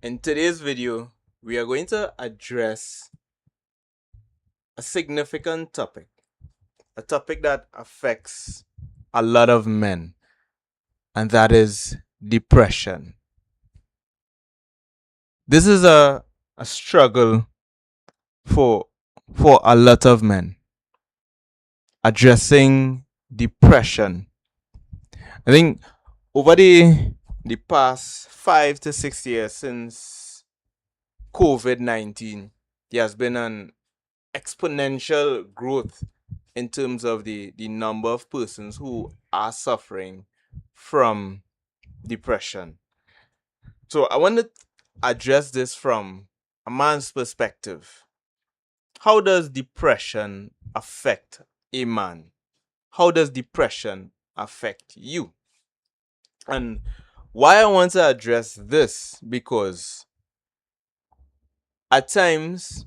In today's video, we are going to address a significant topic, a topic that affects a lot of men, and that is depression. This is a struggle for for a lot of men. Addressing depression. I think over the past 5 to 6 years since COVID-19, there has been an exponential growth in terms of the number of persons who are suffering from depression. So I want to address this from a man's perspective. How does depression affect a man? How does depression affect you? And why I want to address this, because at times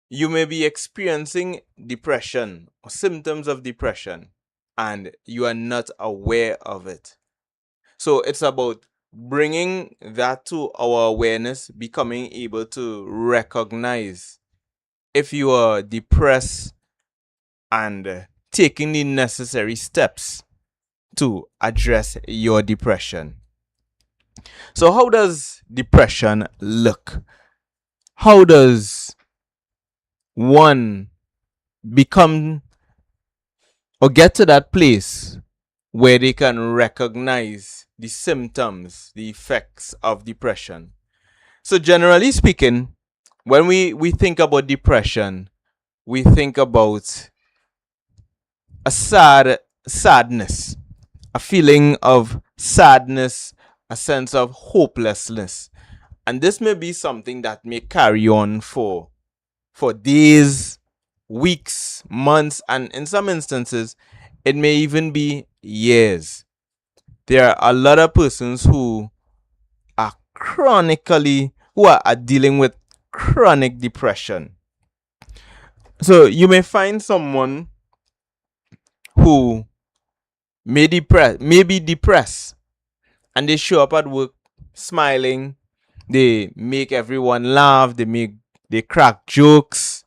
you may be experiencing depression or symptoms of depression and you are not aware of it. So it's about bringing that to our awareness, becoming able to recognize if you are depressed and taking the necessary steps to address your depression. So, how does depression look? How does one become or get to that place where they can recognize the symptoms, the effects of depression? So, generally speaking, when we think about depression, we think about a sadness, a feeling of sadness, a sense of hopelessness. And this may be something that may carry on for days, weeks, months, and in some instances, it may even be years. There are a lot of persons who are dealing with chronic depression. So you may find someone who may be depressed, and they show up at work smiling. They make everyone laugh. They crack jokes,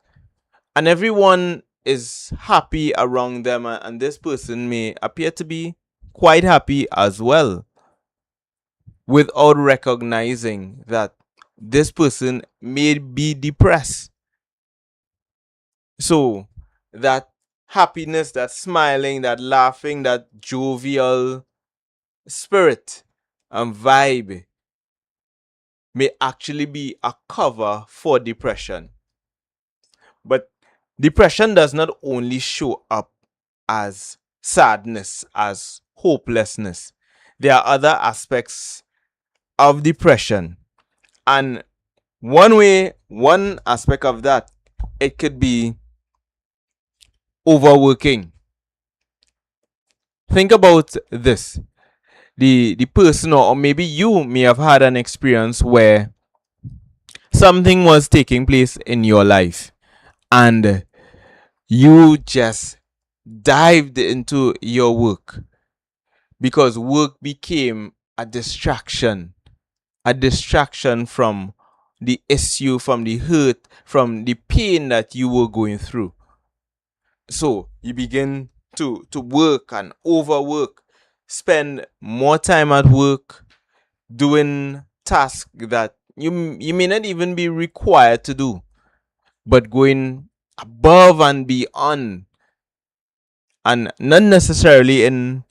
and everyone is happy around them. And this person may appear to be quite happy as well, without recognizing that this person may be depressed. So that happiness, that smiling, that laughing, that jovial spirit and vibe may actually be a cover for depression. But depression does not only show up as sadness, as hopelessness. There are other aspects of depression. And one aspect of that, it could be overworking. Think about this. The person, or maybe you may have had an experience where something was taking place in your life and you just dived into your work because work became a distraction from the issue, from the hurt, from the pain that you were going through. So you begin to work and overwork, spend more time at work doing tasks that you may not even be required to do, but going above and beyond, and not necessarily in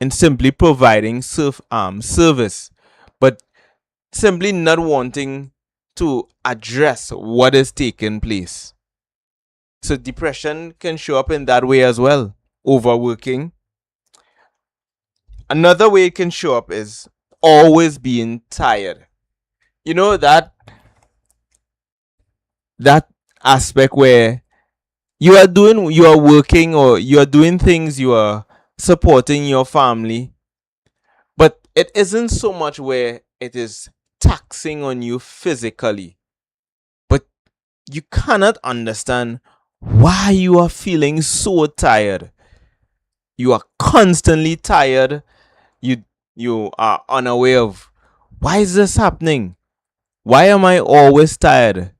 simply providing service, but simply not wanting to address what is taking place. So depression can show up in that way as well. Overworking. Another way it can show up is always being tired. You know that aspect where you are working, or you are doing things, you are supporting your family, but it isn't so much where it is taxing on you physically, but you cannot understand why you are feeling so tired. You are constantly tired. You are unaware of Why is this happening? Why am I always tired?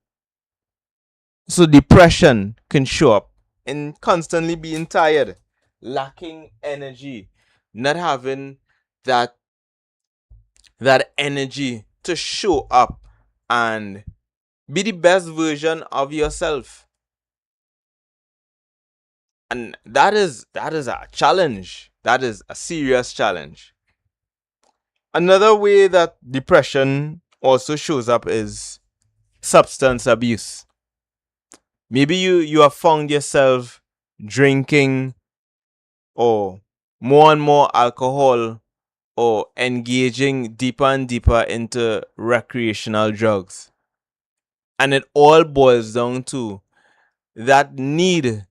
So depression can show up in constantly being tired, lacking energy, not having that that energy to show up and be the best version of yourself. And that is a challenge. That is a serious challenge. Another way that depression also shows up is substance abuse. Maybe you have found yourself drinking or more and more alcohol or engaging deeper and deeper into recreational drugs. And it all boils down to that need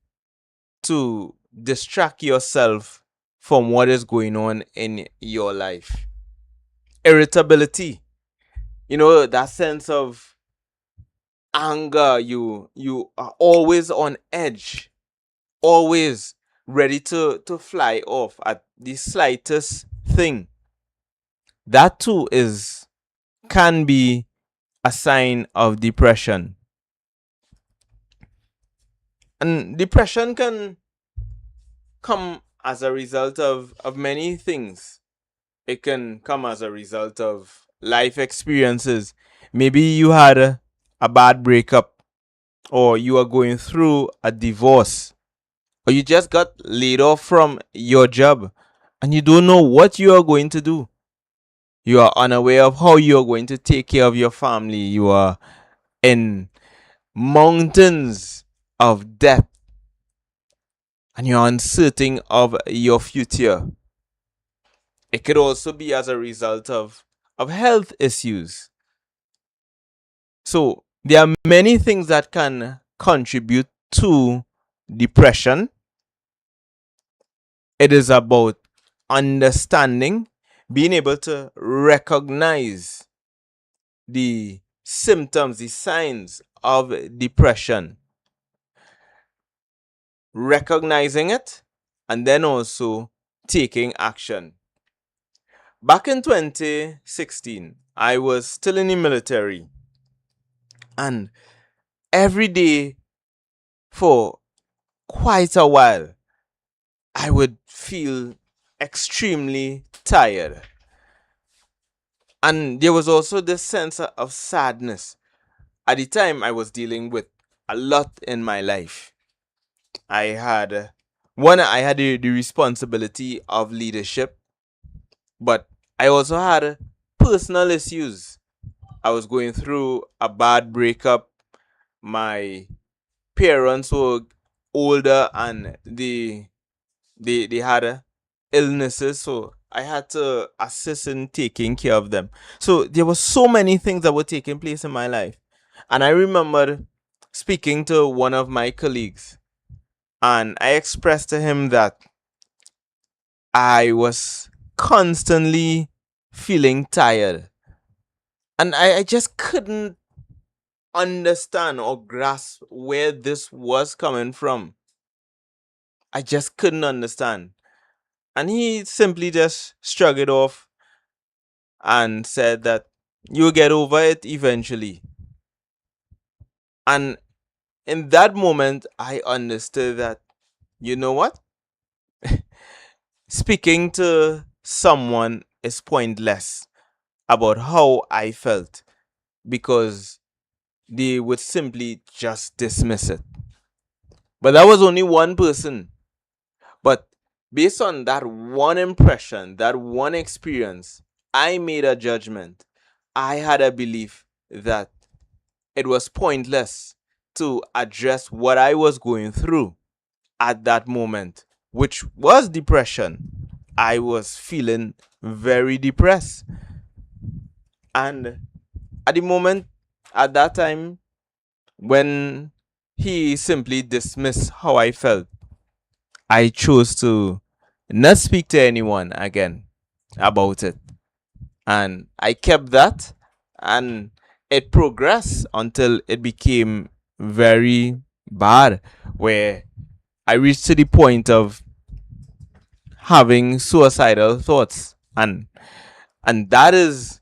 to distract yourself from what is going on in your life. Irritability, that sense of anger, you are always on edge, always ready to fly off at the slightest thing. That too is can be a sign of depression. And depression can come as a result of many things. It can come as a result of life experiences. Maybe you had a bad breakup, or you are going through a divorce, or you just got laid off from your job and you don't know what you are going to do. You are unaware of how you are going to take care of your family. You are in mountains of debt and you're uncertain of your future. It could also be as a result of health issues. So there are many things that can contribute to depression. It is about understanding, being able to recognize the symptoms, the signs of depression, recognizing it, and then also taking action. Back in 2016, I was still in the military, and every day for quite a while, I would feel extremely tired. And there was also this sense of sadness. At the time, I was dealing with a lot in my life. I had the responsibility of leadership, but I also had personal issues. I was going through a bad breakup. My parents were older and they had illnesses, so I had to assist in taking care of them. So there were so many things that were taking place in my life. And I remember speaking to one of my colleagues, and I expressed to him that I was constantly feeling tired. And I just couldn't understand or grasp where this was coming from. I just couldn't understand. And he simply just shrugged it off and said that you'll get over it eventually. And in that moment, I understood that, you know what? Speaking to someone is pointless about how I felt because they would simply just dismiss it. But that was only one person. But based on that one impression, that one experience, I made a judgment. I had a belief that it was pointless to address what I was going through at that moment, which was depression. I was feeling very depressed. And at the moment, at that time, when he simply dismissed how I felt, I chose to not speak to anyone again about it. And I kept that, and it progressed until it became very bad, where I reached to the point of having suicidal thoughts. And that is